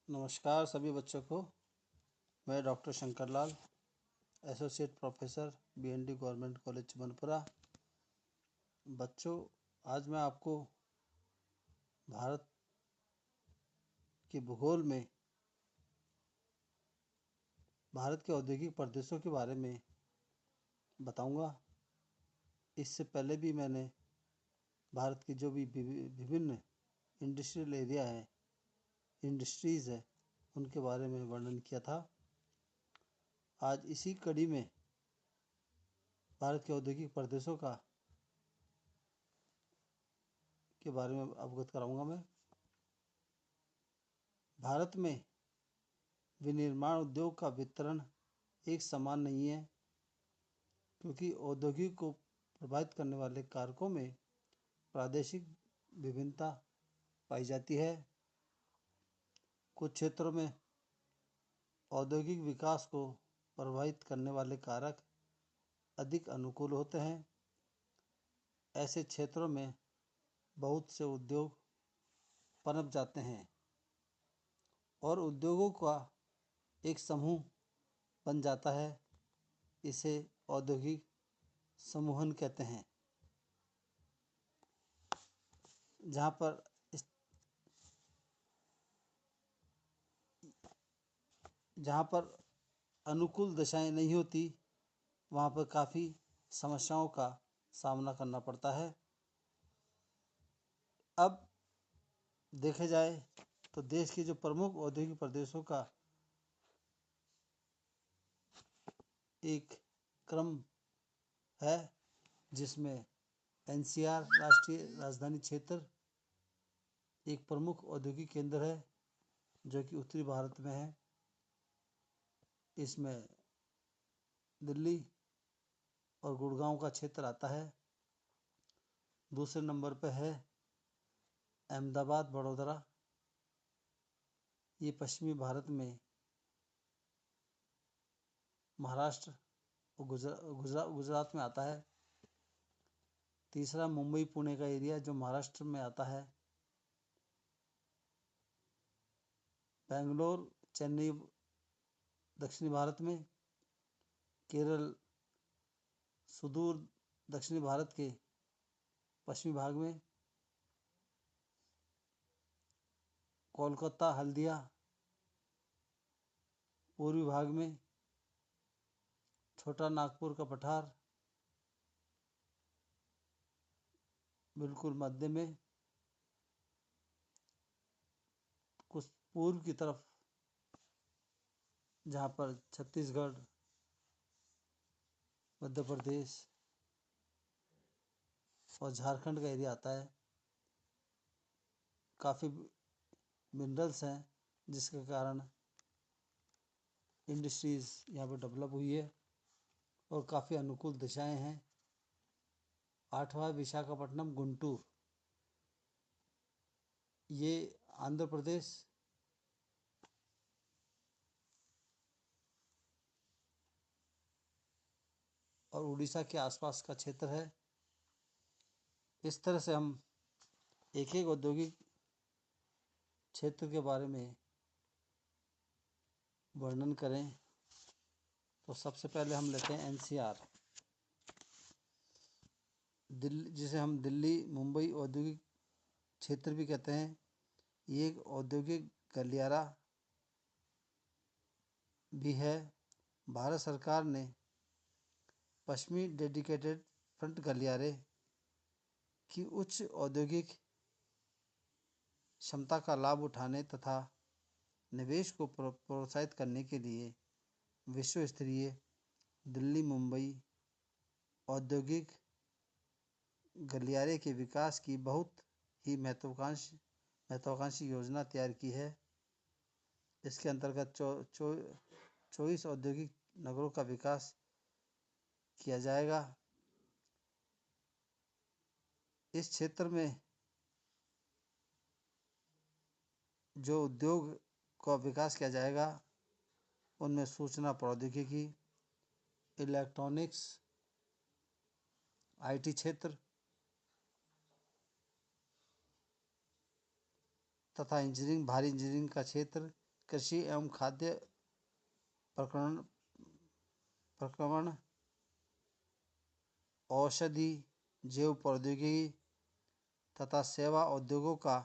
नमस्कार सभी बच्चों को। मैं doctor Shankar Lal, associate professor BND government college Chamanpura. बच्चों, आज मैं आपको भारत के भूगोल में भारत के औद्योगिक प्रदेशों के बारे में बताऊंगा। इससे पहले भी मैंने भारत की जो भी विभिन्न इंडस्ट्रियल एरिया है, इंडस्ट्रीज़ है, उनके बारे में वर्णन किया था। आज इसी कड़ी में भारत के औद्योगिक प्रदेशों के बारे में अवगत कराऊंगा मैं। भारत में विनिर्माण उद्योग का वितरण एक समान नहीं है, क्योंकि औद्योगिक को प्रभावित करने वाले कारकों में प्रादेशिक विभिन्नता पाई जाती है। कुछ क्षेत्रों में औद्योगिक विकास को प्रभावित करने वाले कारक अधिक अनुकूल होते हैं। ऐसे क्षेत्रों में बहुत से उद्योग पनप जाते हैं और उद्योगों का एक समूह बन जाता है। इसे औद्योगिक समूहन कहते हैं, जहाँ पर अनुकूल दशाएं नहीं होती, वहाँ पर काफ़ी समस्याओं का सामना करना पड़ता है। अब देखे जाए तो देश के जो प्रमुख औद्योगिक प्रदेशों का एक क्रम है, जिसमें NCR राष्ट्रीय राजधानी क्षेत्र एक प्रमुख औद्योगिक केंद्र है, जो कि उत्तरी भारत में है। इसमें दिल्ली और गुड़गांव का क्षेत्र आता है। दूसरे नंबर पर है अहमदाबाद, वडोदरा। ये पश्चिमी भारत में महाराष्ट्र और गुजरात में आता है। तीसरा मुंबई पुणे का एरिया, जो महाराष्ट्र में आता है। बेंगलोर, चेन्नई दक्षिणी भारत में। केरल सुदूर दक्षिणी भारत के पश्चिमी भाग में। कोलकाता, हल्दिया पूर्वी भाग में। छोटा नागपुर का पठार बिल्कुल मध्य में। कुछ पूर्व की तरफ, जहाँ पर छत्तीसगढ़, मध्य प्रदेश और झारखंड का एरिया आता है। काफ़ी मिनरल्स हैं, जिसके कारण इंडस्ट्रीज़ यहाँ पर डेवलप हुई है और काफ़ी अनुकूल दिशाएं हैं। 8वां विशाखापट्टनम, गुंटूर, ये आंध्र प्रदेश और उड़ीसा के आसपास का क्षेत्र है। इस तरह से हम एक एक औद्योगिक क्षेत्र के बारे में वर्णन करें तो सबसे पहले हम लेते हैं NCR, दिल्ली, जिसे हम दिल्ली मुंबई औद्योगिक क्षेत्र भी कहते हैं। ये एक औद्योगिक गलियारा भी है। भारत सरकार ने पश्चिमी डेडिकेटेड फ्रंट गलियारे की उच्च औद्योगिक क्षमता का लाभ उठाने तथा निवेश को प्रोत्साहित करने के लिए विश्व स्तरीय दिल्ली मुंबई औद्योगिक गलियारे के विकास की बहुत ही महत्वाकांक्षी योजना तैयार की है। इसके अंतर्गत 24 औद्योगिक नगरों का विकास किया जाएगा। इस क्षेत्र में जो उद्योग का विकास किया जाएगा, उनमें सूचना प्रौद्योगिकी, इलेक्ट्रॉनिक्स, IT क्षेत्र तथा इंजीनियरिंग, भारी इंजीनियरिंग का क्षेत्र, कृषि एवं खाद्य प्रक्रमण, औषधि, जैव प्रौद्योगिकी तथा सेवा उद्योगों का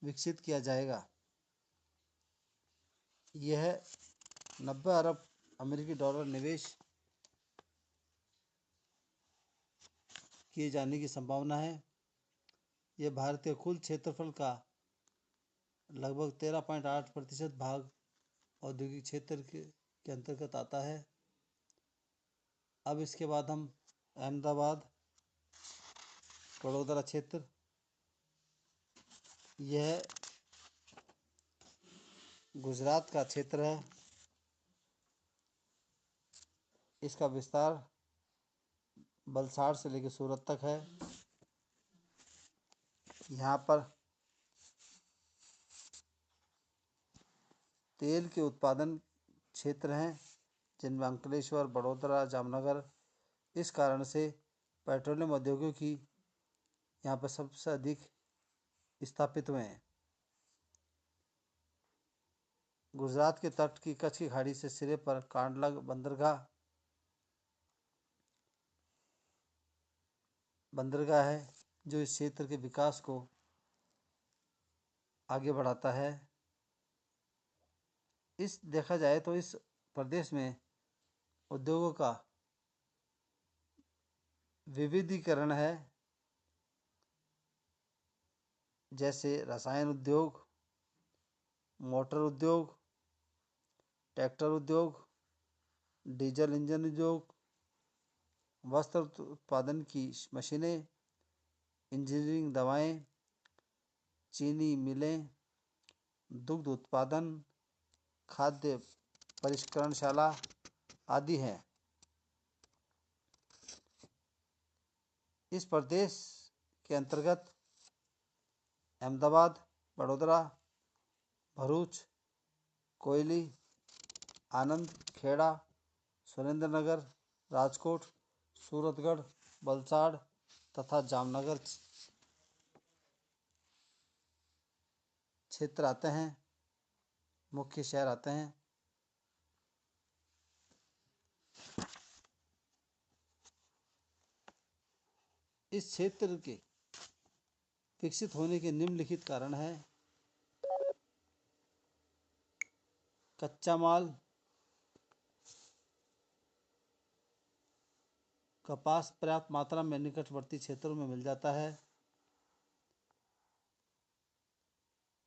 विकसित किया जाएगा। यह 90 अरब अमेरिकी डॉलर निवेश किए जाने की संभावना है। यह भारतीय कुल क्षेत्रफल का लगभग 13.8% भाग औद्योगिक क्षेत्र के अंतर्गत आता है। अब इसके बाद हम अहमदाबाद वडोदरा क्षेत्र, यह गुजरात का क्षेत्र है। इसका विस्तार वलसाड़ से लेकर सूरत तक है। यहाँ पर तेल के उत्पादन क्षेत्र हैं, जिनमें अंकलेश्वर, बड़ोदरा, जामनगर, इस कारण से पेट्रोलियम उद्योगों की यहाँ पर सबसे अधिक स्थापित हुए हैं। गुजरात के तट की कच्छ की खाड़ी से सिरे पर कांडला बंदरगाह है, जो इस क्षेत्र के विकास को आगे बढ़ाता है। इस देखा जाए तो इस प्रदेश में उद्योगों का विविधीकरण है, जैसे रसायन उद्योग, मोटर उद्योग, ट्रैक्टर उद्योग, डीजल इंजन उद्योग, वस्त्र उत्पादन की मशीनें, इंजीनियरिंग, दवाएं, चीनी मिलें, दुग्ध उत्पादन, खाद्य परिष्करणशाला आदि हैं। इस प्रदेश के अंतर्गत अहमदाबाद, वडोदरा, भरूच, कोयली, आनंद, खेड़ा, सुरेंद्रनगर, राजकोट, सूरतगढ़, वलसाड़ तथा जामनगर क्षेत्र आते हैं, मुख्य शहर आते हैं। इस क्षेत्र के विकसित होने के निम्नलिखित कारण है। कच्चा माल, कपास पर्याप्त मात्रा में निकटवर्ती क्षेत्रों में मिल जाता है।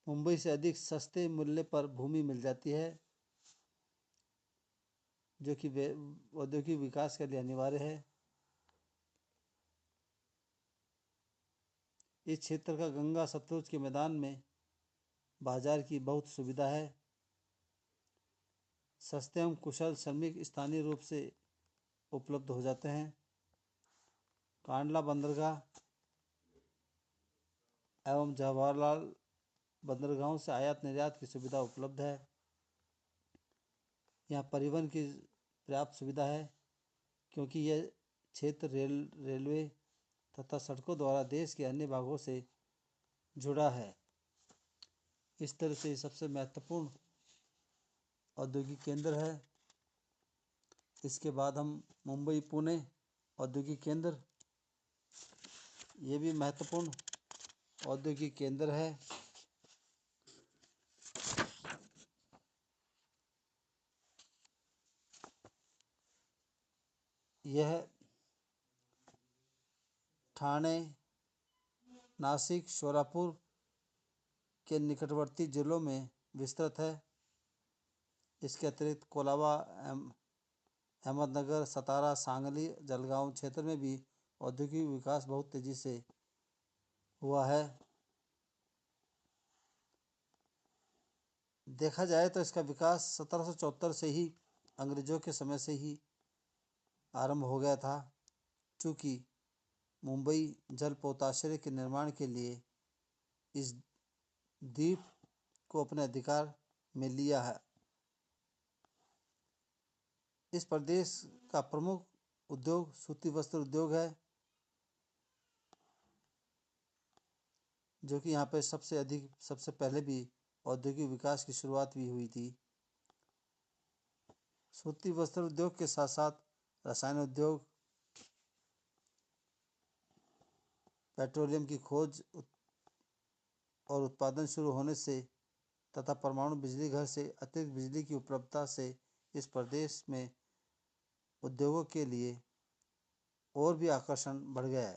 मुंबई से अधिक सस्ते मूल्य पर भूमि मिल जाती है, जो कि औद्योगिक विकास के लिए अनिवार्य है। इस क्षेत्र का गंगा सतलुज के मैदान में बाजार की बहुत सुविधा है। सस्ते एवं कुशल श्रमिक स्थानीय रूप से उपलब्ध हो जाते हैं। कांडला बंदरगाह एवं जवाहरलाल बंदरगाहों से आयात निर्यात की सुविधा उपलब्ध है। यहाँ परिवहन की पर्याप्त सुविधा है, क्योंकि यह क्षेत्र रेलवे तथा सड़कों द्वारा देश के अन्य भागों से जुड़ा है। इस तरह से सबसे महत्वपूर्ण औद्योगिक केंद्र है। इसके बाद हम मुंबई पुणे औद्योगिक केंद्र, ये भी महत्वपूर्ण औद्योगिक केंद्र है। यह ठाणे, नासिक, शोलापुर के निकटवर्ती जिलों में विस्तृत है। इसके अतिरिक्त कोलाबा, अहमदनगर, सतारा, सांगली, जलगांव क्षेत्र में भी औद्योगिक विकास बहुत तेजी से हुआ है। देखा जाए तो इसका विकास 1774 से ही, अंग्रेजों के समय से ही आरंभ हो गया था। चूँकि मुंबई जलपोताश्रय के निर्माण के लिए इस द्वीप को अपने अधिकार में लिया है। इस प्रदेश का प्रमुख उद्योग सूती वस्त्र उद्योग है, जो कि यहाँ पे सबसे पहले भी औद्योगिक विकास की शुरुआत भी हुई थी। सूती वस्त्र उद्योग के साथ साथ रसायन उद्योग, पेट्रोलियम की खोज और उत्पादन शुरू होने से तथा परमाणु बिजली घर से अतिरिक्त बिजली की उपलब्धता से इस प्रदेश में उद्योगों के लिए और भी आकर्षण बढ़ गया है।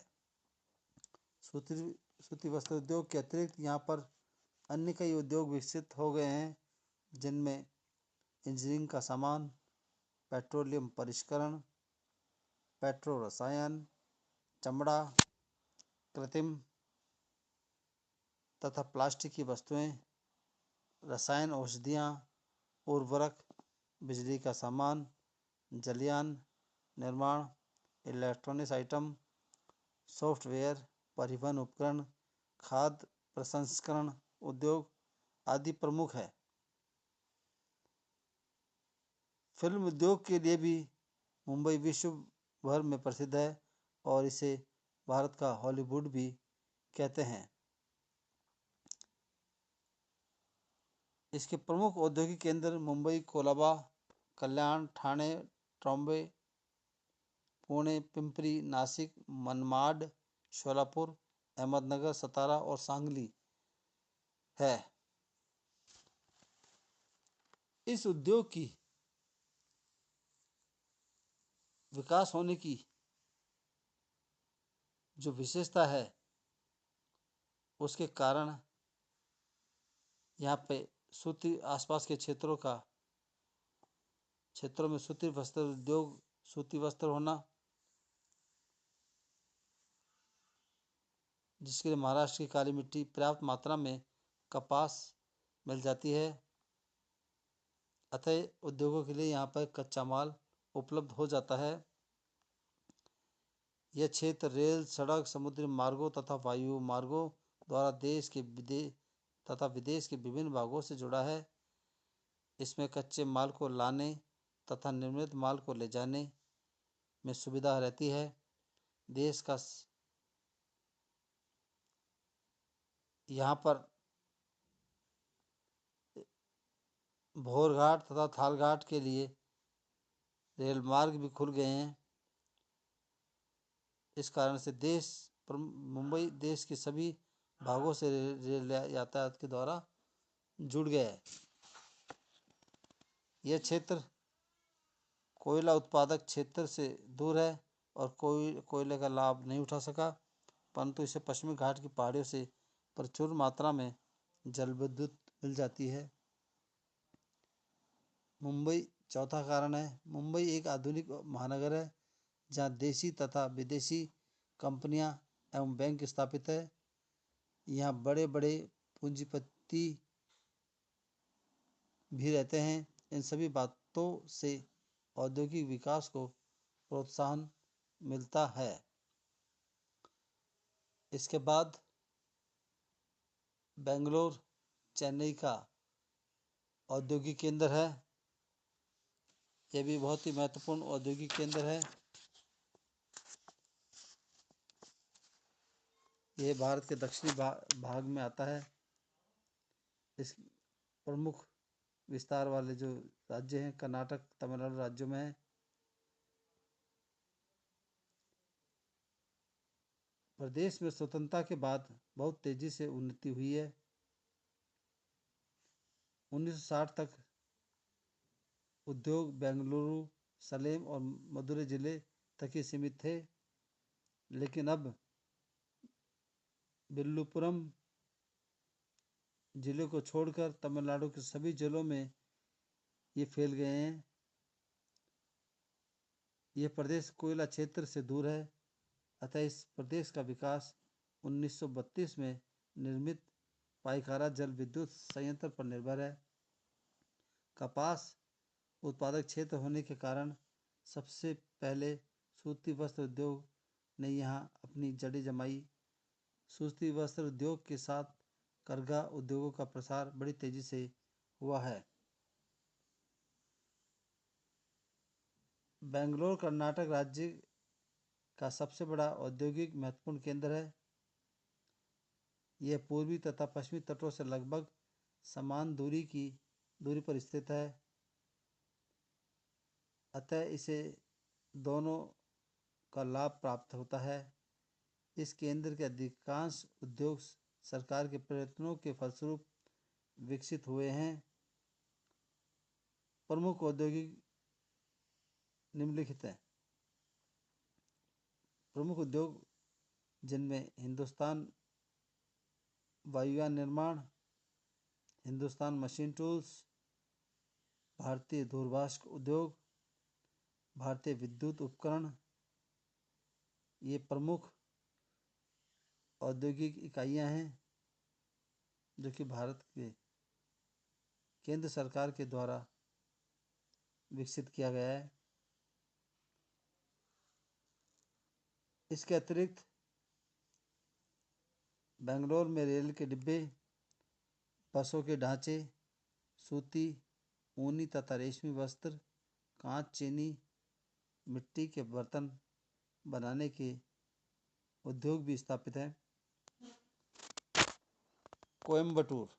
सूती वस्त्र उद्योग के अतिरिक्त यहाँ पर अन्य कई उद्योग विकसित हो गए हैं, जिनमें इंजीनियरिंग का सामान, पेट्रोलियम परिष्करण, पेट्रो रसायन, चमड़ा, कृत्रिम तथा प्लास्टिक की वस्तुएं, रसायन, औषधियाँ, उर्वरक, बिजली का सामान, जलयान निर्माण, इलेक्ट्रॉनिक्स आइटम, सॉफ्टवेयर, परिवहन उपकरण, खाद्य प्रसंस्करण उद्योग आदि प्रमुख है। फिल्म उद्योग के लिए भी मुंबई विश्व भर में प्रसिद्ध है और इसे भारत का हॉलीवुड भी कहते हैं। इसके प्रमुख औद्योगिक केंद्र मुंबई, कोलाबा, कल्याण, ठाणे, ट्रॉम्बे, पुणे, पिंपरी, नासिक, मनमाड, शोलापुर, अहमदनगर, सतारा और सांगली है। इस उद्योग की विकास होने की जो विशेषता है, उसके कारण यहाँ पे सूती आसपास के क्षेत्रों में सूती वस्त्र उद्योग, सूती वस्त्र होना, जिसके लिए महाराष्ट्र की काली मिट्टी, पर्याप्त मात्रा में कपास मिल जाती है, अतः उद्योगों के लिए यहाँ पर कच्चा माल उपलब्ध हो जाता है। यह क्षेत्र रेल, सड़क, समुद्री मार्गों तथा वायु मार्गों द्वारा देश के विदेश के विभिन्न भागों से जुड़ा है। इसमें कच्चे माल को लाने तथा निर्मित माल को ले जाने में सुविधा रहती है। देश का यहाँ पर भोरघाट तथा थालघाट के लिए रेल मार्ग भी खुल गए हैं। इस कारण से मुंबई देश के सभी भागों से रेल यातायात के द्वारा जुड़ गया है। यह क्षेत्र कोयला उत्पादक क्षेत्र से दूर है और कोयले का लाभ नहीं उठा सका, परंतु इसे पश्चिमी घाट की पहाड़ियों से प्रचुर मात्रा में जल विद्युत मिल जाती है। मुंबई चौथा कारण है। मुंबई एक आधुनिक महानगर है जहाँ देशी तथा विदेशी कंपनियां एवं बैंक स्थापित है। यहाँ बड़े बड़े पूंजीपति भी रहते हैं। इन सभी बातों से औद्योगिक विकास को प्रोत्साहन मिलता है। इसके बाद बेंगलोर, चेन्नई का औद्योगिक केंद्र है। यह भी बहुत ही महत्वपूर्ण औद्योगिक केंद्र है। यह भारत के दक्षिणी भाग में आता है। इस प्रमुख विस्तार वाले जो राज्य हैं, कर्नाटक, तमिलनाडु राज्यों में है। प्रदेश में स्वतंत्रता के बाद बहुत तेजी से उन्नति हुई है। 1960 तक उद्योग बेंगलुरु, सलेम और मदुरै जिले तक ही सीमित थे, लेकिन अब विल्लुपुरम जिले को छोड़कर तमिलनाडु के सभी जिलों में ये फैल गए हैं। यह प्रदेश कोयला क्षेत्र से दूर है, अतः इस प्रदेश का विकास 1932 में निर्मित पाइकारा जल विद्युत संयंत्र पर निर्भर है। कपास उत्पादक क्षेत्र होने के कारण सबसे पहले सूती वस्त्र उद्योग ने यहाँ अपनी जड़ें जमाई। सूती वस्त्र उद्योग के साथ करघा उद्योगों का प्रसार बड़ी तेजी से हुआ है। बेंगलोर कर्नाटक राज्य का सबसे बड़ा औद्योगिक महत्वपूर्ण केंद्र है। यह पूर्वी तथा पश्चिमी तटों से लगभग समान दूरी पर स्थित है, अतः इसे दोनों का लाभ प्राप्त होता है। इस केंद्र के अधिकांश उद्योग सरकार के प्रयत्नों के फलस्वरूप विकसित हुए हैं। प्रमुख औद्योगिक निम्नलिखित हैं। प्रमुख उद्योग जिनमें हिंदुस्तान वायुयान निर्माण, हिंदुस्तान मशीन टूल्स, भारतीय दूरभाष उद्योग, भारतीय विद्युत उपकरण, ये प्रमुख औद्योगिक इकाइयां हैं जो कि भारत के केंद्र सरकार के द्वारा विकसित किया गया है। इसके अतिरिक्त बेंगलोर में रेल के डिब्बे, बसों के ढांचे, सूती, ऊनी तथा रेशमी वस्त्र, कांच, चीनी, मिट्टी के बर्तन बनाने के उद्योग भी स्थापित हैं। कोयम्बटूर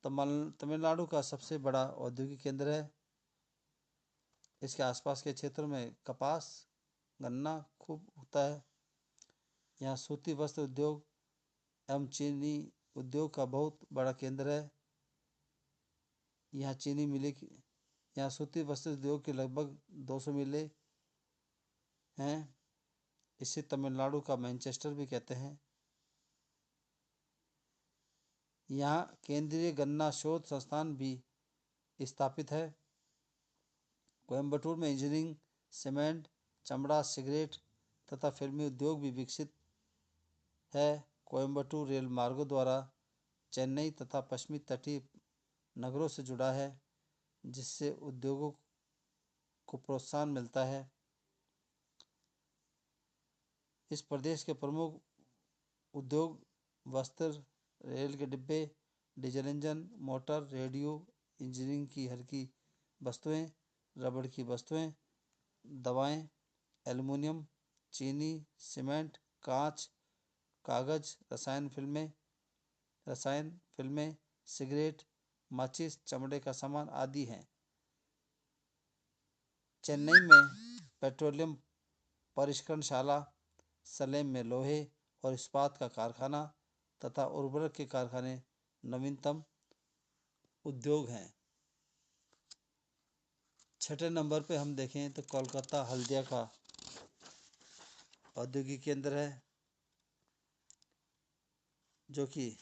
तमिलनाडु का सबसे बड़ा औद्योगिक केंद्र है। इसके आसपास के क्षेत्रों में कपास, गन्ना खूब होता है। यहाँ सूती वस्त्र उद्योग एवं चीनी उद्योग का बहुत बड़ा केंद्र है। यहाँ सूती वस्त्र उद्योग के लगभग 200 मिलें हैं। इसे तमिलनाडु का मैनचेस्टर भी कहते हैं। यहाँ केंद्रीय गन्ना शोध संस्थान भी स्थापित है। कोयम्बटूर में इंजीनियरिंग, सीमेंट, चमड़ा, सिगरेट तथा फिल्मी उद्योग भी विकसित है। कोयम्बटूर रेल मार्गों द्वारा चेन्नई तथा पश्चिमी तटीय नगरों से जुड़ा है, जिससे उद्योगों को प्रोत्साहन मिलता है। इस प्रदेश के प्रमुख उद्योग वस्त्र, रेल के डिब्बे, diesel engine, motor, radio, engineering की हल्की वस्तुएं, रबड़ की वस्तुएं, दवाएं, एल्युमिनियम, चीनी, सीमेंट, कांच, कागज, रसायन फिल्में, सिगरेट, माचिस, चमड़े का सामान आदि हैं। चेन्नई में पेट्रोलियम परिष्करणशाला, सलेम में लोहे और इस्पात का कारखाना तथा उर्वरक के कारखाने नवीनतम उद्योग हैं। छठे नंबर पे हम देखें तो कोलकाता हल्दिया का औद्योगिक केंद्र है, जो कि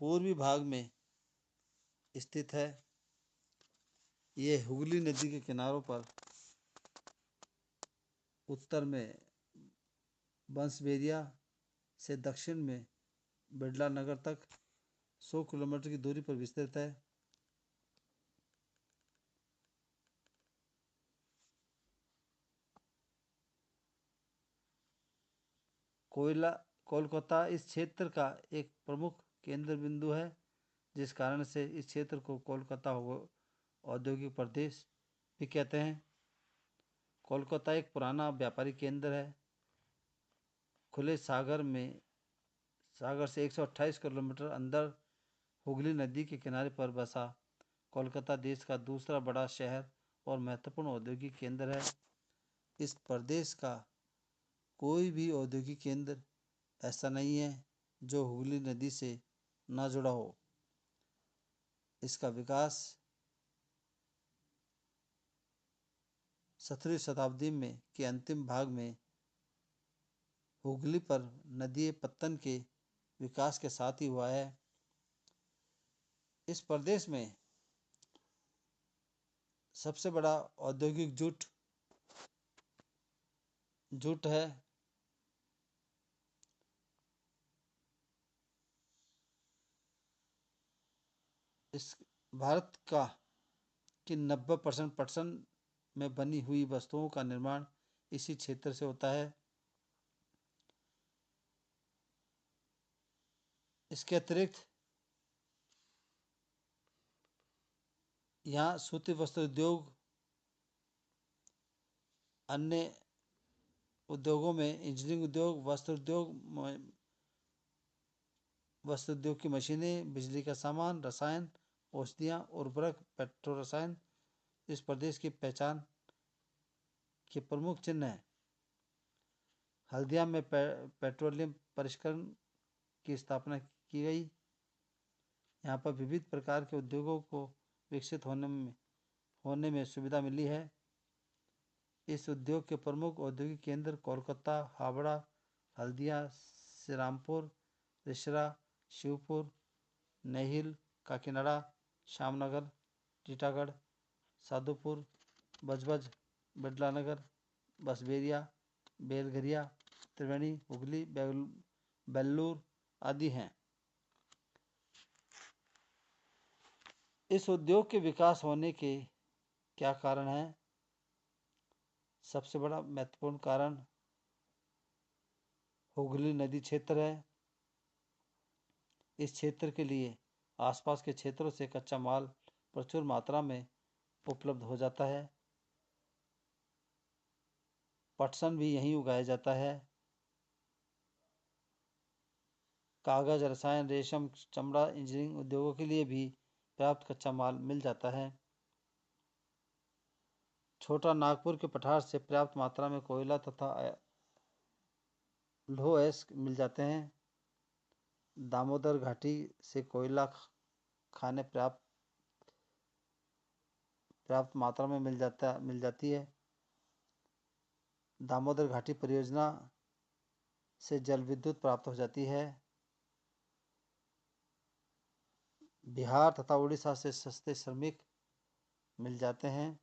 पूर्वी भाग में स्थित है। ये हुगली नदी के किनारों पर उत्तर में बंसबेरिया से दक्षिण में बिड़ला नगर तक 100 किलोमीटर की दूरी पर विस्तृत है। कोलकाता इस क्षेत्र का एक प्रमुख केंद्र बिंदु है, जिस कारण से इस क्षेत्र को कोलकाता औद्योगिक प्रदेश भी कहते हैं। कोलकाता एक पुराना व्यापारिक केंद्र है। खुले सागर से 128 किलोमीटर अंदर हुगली नदी के किनारे पर बसा कोलकाता देश का दूसरा बड़ा शहर और महत्वपूर्ण औद्योगिक केंद्र है। इस प्रदेश का कोई भी औद्योगिक केंद्र ऐसा नहीं है जो हुगली नदी से ना जुड़ा हो। इसका विकास 17वीं शताब्दी में के अंतिम भाग में हुगली पर नदीय पत्तन के विकास के साथ ही हुआ है। इस प्रदेश में सबसे बड़ा औद्योगिक जूट है। इस भारत की 90% पटसन में बनी हुई वस्तुओं का निर्माण इसी क्षेत्र से होता है। इसके अतिरिक्त यहाँ सूती वस्त्र उद्योग, अन्य उद्योगों में इंजीनियरिंग उद्योग, वस्त्र उद्योग की मशीनें, बिजली का सामान, रसायन, औषधियाँ, उर्वरक, पेट्रो रसायन इस प्रदेश की पहचान के प्रमुख चिन्ह हैं। हल्दिया में पेट्रोलियम परिष्करण की स्थापना की गई। यहाँ पर विविध प्रकार के उद्योगों को विकसित होने में सुविधा मिली है। इस उद्योग के प्रमुख औद्योगिक केंद्र कोलकाता, हावड़ा, हल्दिया, श्रीरामपुर, रिसरा, शिवपुर, नेहिल, काकीनाडा, श्यामनगर, टीटागढ़, साधुपुर, बजबज, बिड़लानगर, बसबेरिया, बेलघरिया, त्रिवेणी, हुगली, बेल्लूर आदि हैं। इस उद्योग के विकास होने के क्या कारण हैं? सबसे बड़ा महत्वपूर्ण कारण हुगली नदी क्षेत्र है। इस क्षेत्र के लिए आसपास के क्षेत्रों से कच्चा माल प्रचुर मात्रा में उपलब्ध हो जाता है। पटसन भी यहीं उगाया जाता है। कागज, रसायन, रेशम, चमड़ा, इंजीनियरिंग उद्योगों के लिए भी पर्याप्त कच्चा माल मिल जाता है। छोटा नागपुर के पठार से पर्याप्त मात्रा में कोयला तथा लौह अयस्क मिल जाते हैं। दामोदर घाटी से कोयला खाने पर्याप्त मात्रा में मिल जाती है। दामोदर घाटी परियोजना से जल विद्युत प्राप्त हो जाती है। बिहार तथा उड़ीसा से सस्ते श्रमिक मिल जाते हैं।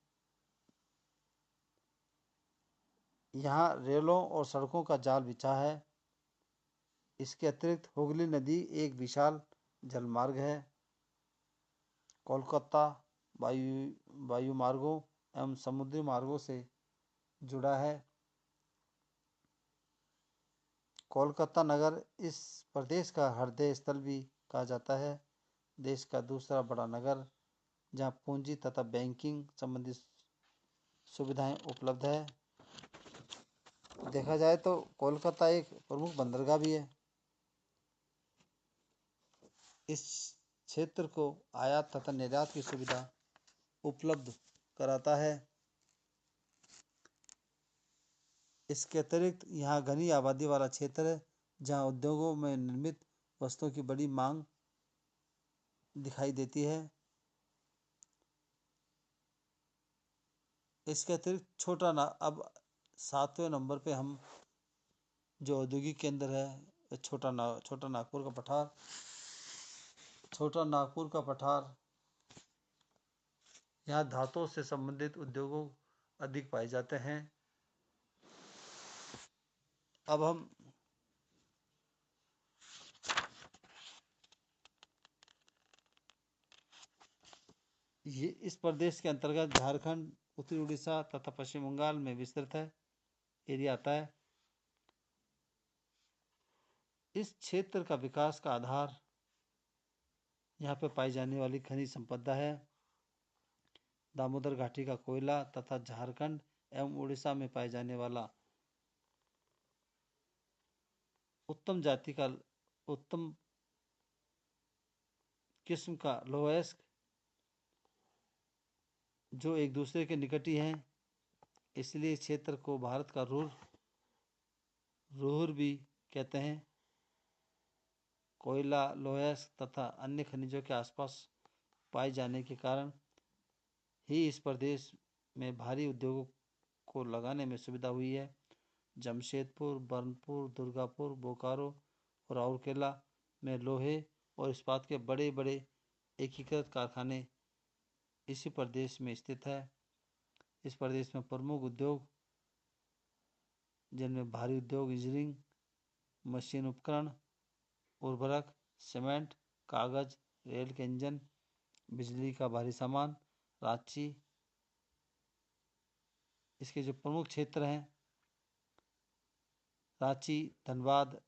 यहाँ रेलों और सड़कों का जाल बिछा है। इसके अतिरिक्त हुगली नदी एक विशाल जलमार्ग है। कोलकाता वायु मार्गों एवं समुद्री मार्गों से जुड़ा है। कोलकाता नगर इस प्रदेश का हृदय स्थल भी कहा जाता है। देश का दूसरा बड़ा नगर जहाँ पूंजी तथा बैंकिंग संबंधी सुविधाएं उपलब्ध है। देखा जाए तो कोलकाता एक प्रमुख बंदरगाह भी है। इस क्षेत्र को आयात तथा निर्यात की सुविधा उपलब्ध कराता है। इसके अतिरिक्त यहाँ घनी आबादी वाला क्षेत्र है जहाँ उद्योगों में निर्मित वस्तुओं की बड़ी मांग दिखाई देती है। इसके अतिरिक्त अब 7वें नंबर पे हम जो औद्योगिक केंद्र है छोटा नागपुर का पठार। छोटा नागपुर का पठार यहाँ धातुओं से संबंधित उद्योगों अधिक पाए जाते हैं। अब हम इस प्रदेश के अंतर्गत झारखंड, उत्तरी उड़ीसा तथा पश्चिम बंगाल में विस्तृत है एरिया आता है। इस क्षेत्र का विकास का आधार यहाँ पे पाई जाने वाली खनिज संपदा है। दामोदर घाटी का कोयला तथा झारखंड एवं उड़ीसा में पाए जाने वाला उत्तम किस्म का लौह अयस्क जो एक दूसरे के निकट ही हैं, इसलिए इस क्षेत्र को भारत का रुहुर भी कहते हैं। कोयला, लौह अयस्क तथा अन्य खनिजों के आसपास पाए जाने के कारण ही इस प्रदेश में भारी उद्योगों को लगाने में सुविधा हुई है। जमशेदपुर, बर्नपुर, दुर्गापुर, बोकारो और राउरकेला में लोहे और इस्पात के बड़े बड़े एकीकृत कारखाने इसी प्रदेश में स्थित है। इस प्रदेश में प्रमुख उद्योग जिनमें भारी उद्योग, इंजीनियरिंग, मशीन उपकरण, उर्वरक, सीमेंट, कागज, रेल के इंजन, बिजली का भारी सामान, रांची। इसके जो प्रमुख क्षेत्र हैं रांची, धनबाद,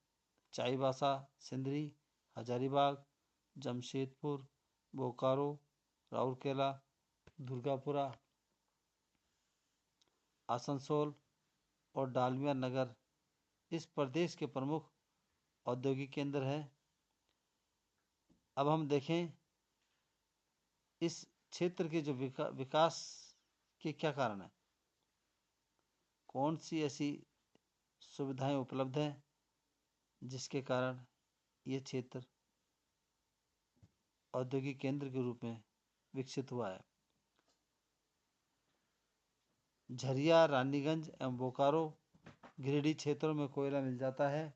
चाईबासा, सिंदरी, हजारीबाग, जमशेदपुर, बोकारो, राउरकेला, दुर्गापुरा, आसनसोल, और डालमिया नगर इस प्रदेश के प्रमुख औद्योगिक केंद्र हैं। अब हम देखें इस क्षेत्र के जो विकास के क्या कारण हैं, कौन सी ऐसी सुविधाएं उपलब्ध हैं जिसके कारण ये क्षेत्र औद्योगिक केंद्र के रूप में विकसित हुआ है। झरिया, रानीगंज एवं बोकारो, गिरिडीह क्षेत्रों में कोयला मिल जाता है।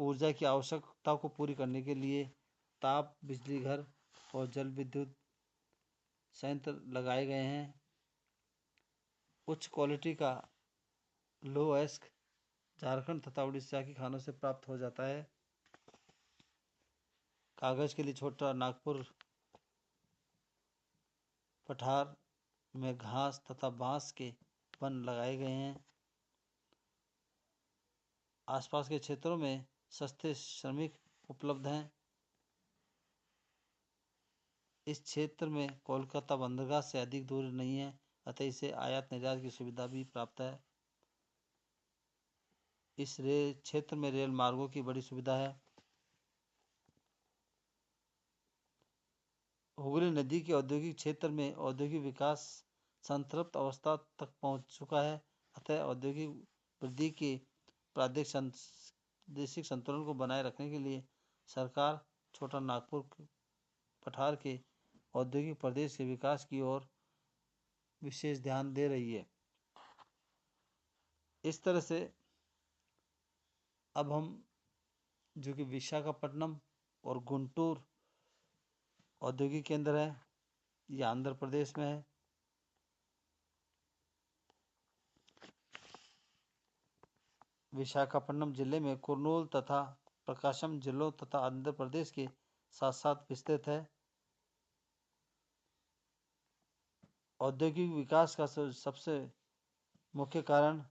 ऊर्जा की आवश्यकता को पूरी करने के लिए ताप बिजली घर और जल विद्युत संयंत्र लगाए गए हैं। उच्च क्वालिटी का लौह अयस्क झारखंड तथा उड़ीसा के खानों से प्राप्त हो जाता है। कागज के लिए छोटा नागपुर पठार में घास तथा बांस के वन लगाए गए हैं। आसपास के क्षेत्रों में सस्ते श्रमिक उपलब्ध हैं। इस क्षेत्र में कोलकाता बंदरगाह से अधिक दूरी नहीं है, अतः इसे आयात निर्यात की सुविधा भी प्राप्त है। इस क्षेत्र में रेल मार्गों की बड़ी सुविधा है। हुगली नदी के औद्योगिक क्षेत्र में औद्योगिक विकास संतृप्त अवस्था तक पहुंच चुका है, अतः औद्योगिक वृद्धि के प्रादेशिक संतुलन को बनाए रखने के लिए सरकार छोटा नागपुर पठार के औद्योगिक प्रदेश के विकास की ओर विशेष ध्यान दे रही है। इस तरह से अब हम जो कि विशाखापट्टनम और गुंटूर औद्योगिक केंद्र है, ये आंध्र प्रदेश में है। विशाखापट्टनम जिले में कुर्नूल तथा प्रकाशम जिलों तथा आंध्र प्रदेश के साथ साथ विस्तृत है। औद्योगिक विकास का सबसे मुख्य कारण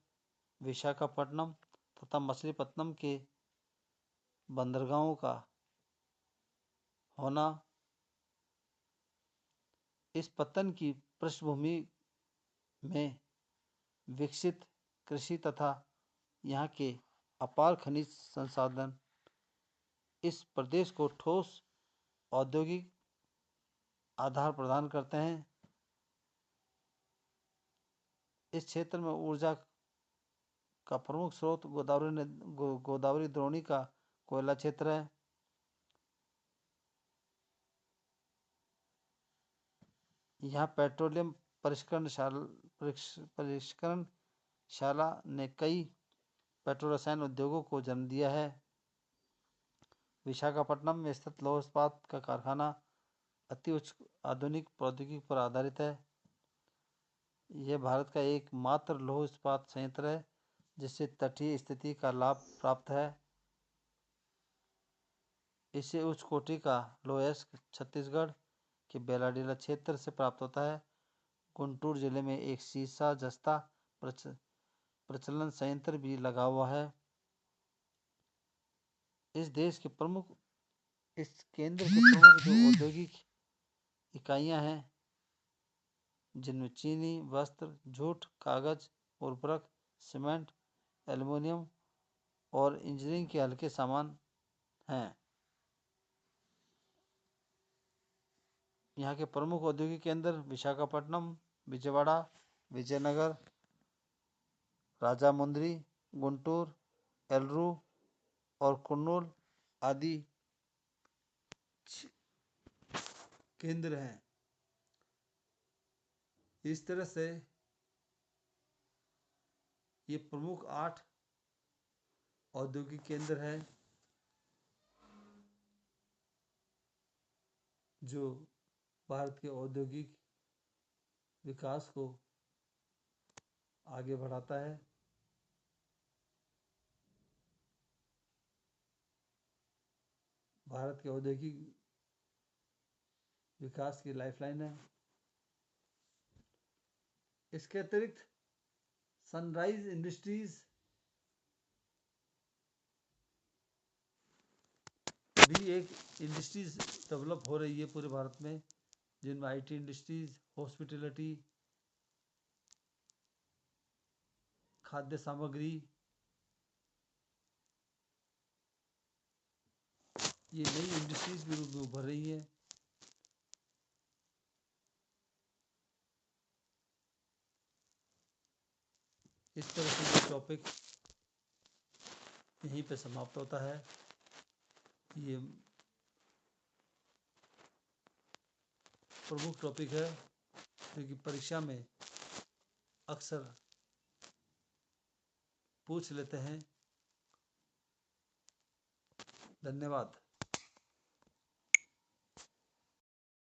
विशाखापट्टनम तथा मछलीपट्टनम के बंदरगाहों का होना। इस पत्तन की पृष्ठभूमि में विकसित कृषि तथा यहाँ के अपार खनिज संसाधन इस प्रदेश को ठोस औद्योगिक आधार प्रदान करते हैं। इस क्षेत्र में ऊर्जा का प्रमुख स्रोत गोदावरी द्रोणी का कोयला क्षेत्र है। यहाँ पेट्रोलियम परिष्करणशाला ने कई पेट्रो रसायन उद्योगों को जन्म दिया है। विशाखापट्टनम में स्थित लौह इस्पात का कारखाना अति उच्च आधुनिक प्रौद्योगिकी पर आधारित है। यह भारत का एकमात्र लौह इस्पात संयंत्र है जिससे तटीय स्थिति का लाभ प्राप्त है। इसे उच्च कोटि का लौह अयस्क छत्तीसगढ़ के बेलाडीला क्षेत्र से प्राप्त होता है। गुंटूर जिले में एक सीसा जस्ता प्रचलन संयंत्र भी लगा हुआ है। इस केंद्र के प्रमुख जो औद्योगिक इकाइयां हैं जिनमें चीनी, वस्त्र, जूट, कागज, उर्वरक, सीमेंट, एल्युमिनियम और इंजीनियरिंग के हल्के सामान हैं। यहाँ के प्रमुख औद्योगिक केंद्र विशाखापट्टनम, विजयवाड़ा, विजयनगर, राजामुंद्री, गुंटूर, एलरू और कुर्नूल आदि केंद्र हैं। इस तरह से ये प्रमुख 8 औद्योगिक केंद्र हैं जो भारत के औद्योगिक विकास को आगे बढ़ाता है। भारत के औद्योगिक विकास की लाइफलाइन है। इसके अतिरिक्त सनराइज इंडस्ट्रीज भी एक इंडस्ट्रीज डेवलप हो रही है पूरे भारत में, जिनमें आईटी इंडस्ट्रीज, हॉस्पिटैलिटी, खाद्य सामग्री, ये नई इंडस्ट्रीज के रूप में उभर रही है। इस तरह से ये टॉपिक यहीं पे समाप्त होता है। ये प्रमुख टॉपिक है क्योंकि परीक्षा में अक्सर पूछ लेते हैं। धन्यवाद।